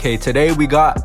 Okay, today we got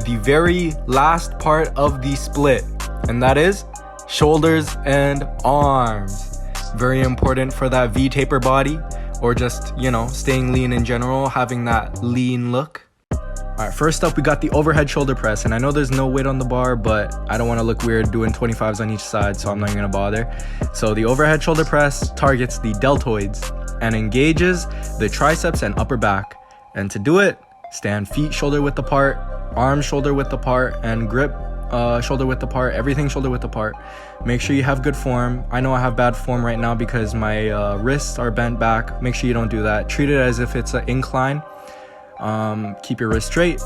the very last part of the split, and that is shoulders and arms. Very important for that V-taper body, or just, staying lean in general, having that lean look. All right, first up, we got the overhead shoulder press, and I know there's no weight on the bar, but I don't want to look weird doing 25s on each side, so I'm not even gonna bother. So the overhead shoulder press targets the deltoids and engages the triceps and upper back. And to do it, stand feet shoulder width apart, arms shoulder width apart, and grip shoulder width apart, everything shoulder width apart. Make sure you have good form. I know I have bad form right now because my wrists are bent back. Make sure you don't do that. Treat it as if it's an incline. Keep your wrist straight,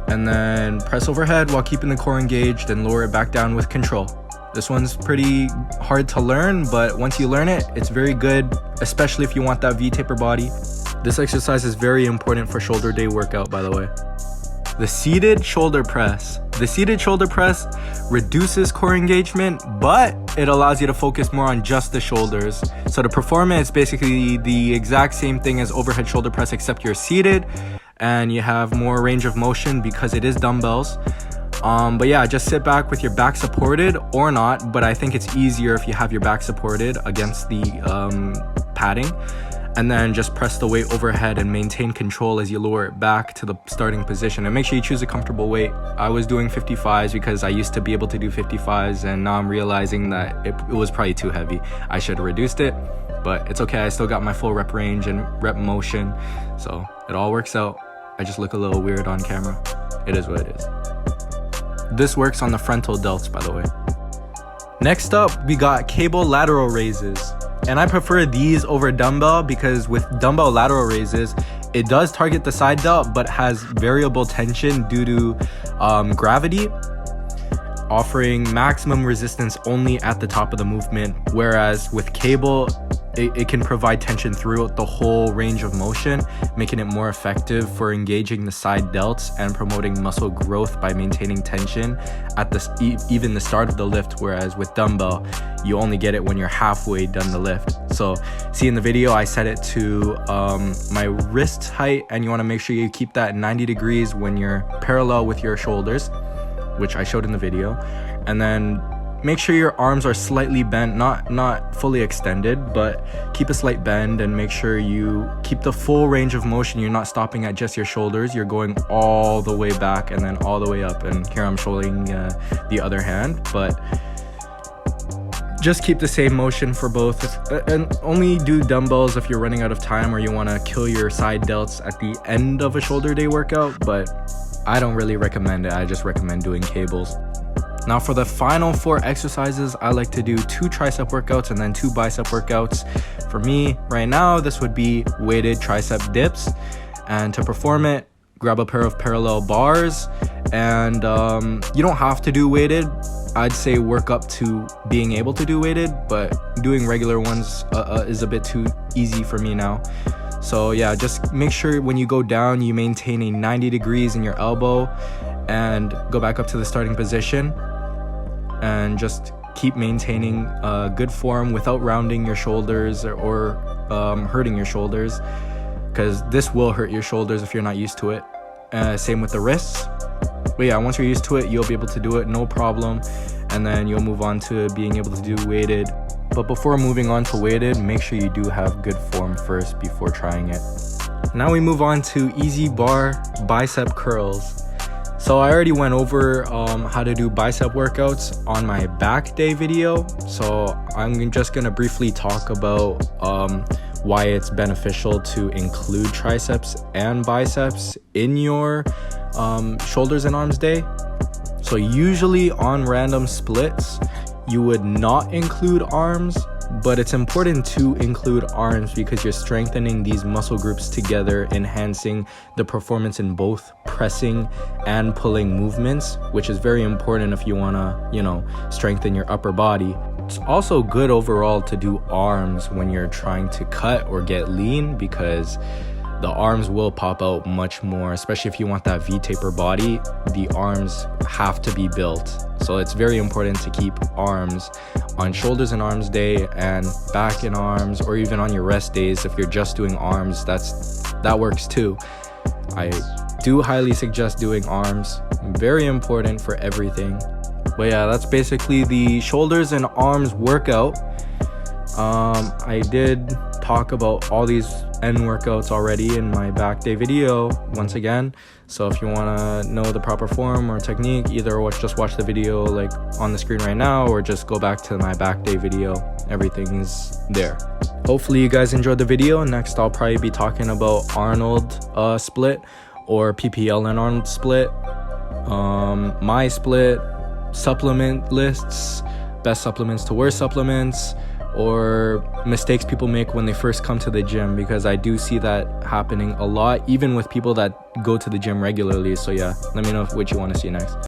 and then press overhead while keeping the core engaged and lower it back down with control. This one's pretty hard to learn, but once you learn it, it's very good, especially if you want that V-taper body. This exercise is very important for shoulder day workout, by the way. The seated shoulder press. The seated shoulder press reduces core engagement, but it allows you to focus more on just the shoulders. So to perform it, it's basically the exact same thing as overhead shoulder press, except you're seated and you have more range of motion because it is dumbbells. But yeah, just sit back with your back supported or not, but I think it's easier if you have your back supported against the padding. And then just press the weight overhead and maintain control as you lower it back to the starting position. And make sure you choose a comfortable weight. I was doing 55s because I used to be able to do 55s, and now I'm realizing that it was probably too heavy. I should have reduced it, but it's okay. I still got my full rep range and rep motion, so it all works out. I just look a little weird on camera. It is what it is. This works on the frontal delts, by the way. Next up, we got cable lateral raises. And I prefer these over dumbbell because with dumbbell lateral raises, it does target the side delt but has variable tension due to gravity, offering maximum resistance only at the top of the movement. Whereas with cable, it can provide tension throughout the whole range of motion, making it more effective for engaging the side delts and promoting muscle growth by maintaining tension at even the start of the lift. Whereas with dumbbell, you only get it when you're halfway done the lift. So see in the video, I set it to my wrist height, and you want to make sure you keep that 90 degrees when you're parallel with your shoulders, which I showed in the video. And then make sure your arms are slightly bent, not fully extended, but keep a slight bend, and make sure you keep the full range of motion. You're not stopping at just your shoulders. You're going all the way back and then all the way up. And here I'm showing the other hand, but just keep the same motion for both. And only do dumbbells if you're running out of time or you want to kill your side delts at the end of a shoulder day workout, but I don't really recommend it. I just recommend doing cables. Now for the final 4 exercises, I like to do 2 tricep workouts and then 2 bicep workouts. For me, right now, this would be weighted tricep dips. And to perform it, grab a pair of parallel bars. And you don't have to do weighted. I'd say work up to being able to do weighted, but doing regular ones is a bit too easy for me now. So yeah, just make sure when you go down, you maintain a 90 degrees in your elbow and go back up to the starting position. And just keep maintaining good form without rounding your shoulders or hurting your shoulders, because this will hurt your shoulders if you're not used to it. Same with the wrists. But yeah, once you're used to it, you'll be able to do it no problem, and then you'll move on to being able to do weighted. But before moving on to weighted, make sure you do have good form first before trying it. Now we move on to easy bar bicep curls. So I already went over how to do bicep workouts on my back day video. So I'm just gonna briefly talk about why it's beneficial to include triceps and biceps in your shoulders and arms day. So usually on random splits, you would not include arms, but it's important to include arms because you're strengthening these muscle groups together, enhancing the performance in both pressing and pulling movements, which is very important if you want to, strengthen your upper body. It's also good overall to do arms when you're trying to cut or get lean, because the arms will pop out much more, especially if you want that V-taper body. The arms have to be built. So it's very important to keep arms on shoulders and arms day, and back and arms, or even on your rest days. If you're just doing arms, that works too. I do highly suggest doing arms. Very important for everything. But yeah, that's basically the shoulders and arms workout. I did talk about all these end workouts already in my back day video once again. So if you want to know the proper form or technique, either just watch the video like on the screen right now, or just go back to my back day video. Everything's there. Hopefully you guys enjoyed the video. Next I'll probably be talking about Arnold split, or PPL and Arnold split, my split, supplement lists, best supplements to worst supplements, or mistakes people make when they first come to the gym, because I do see that happening a lot, even with people that go to the gym regularly. So yeah, let me know what you want to see next.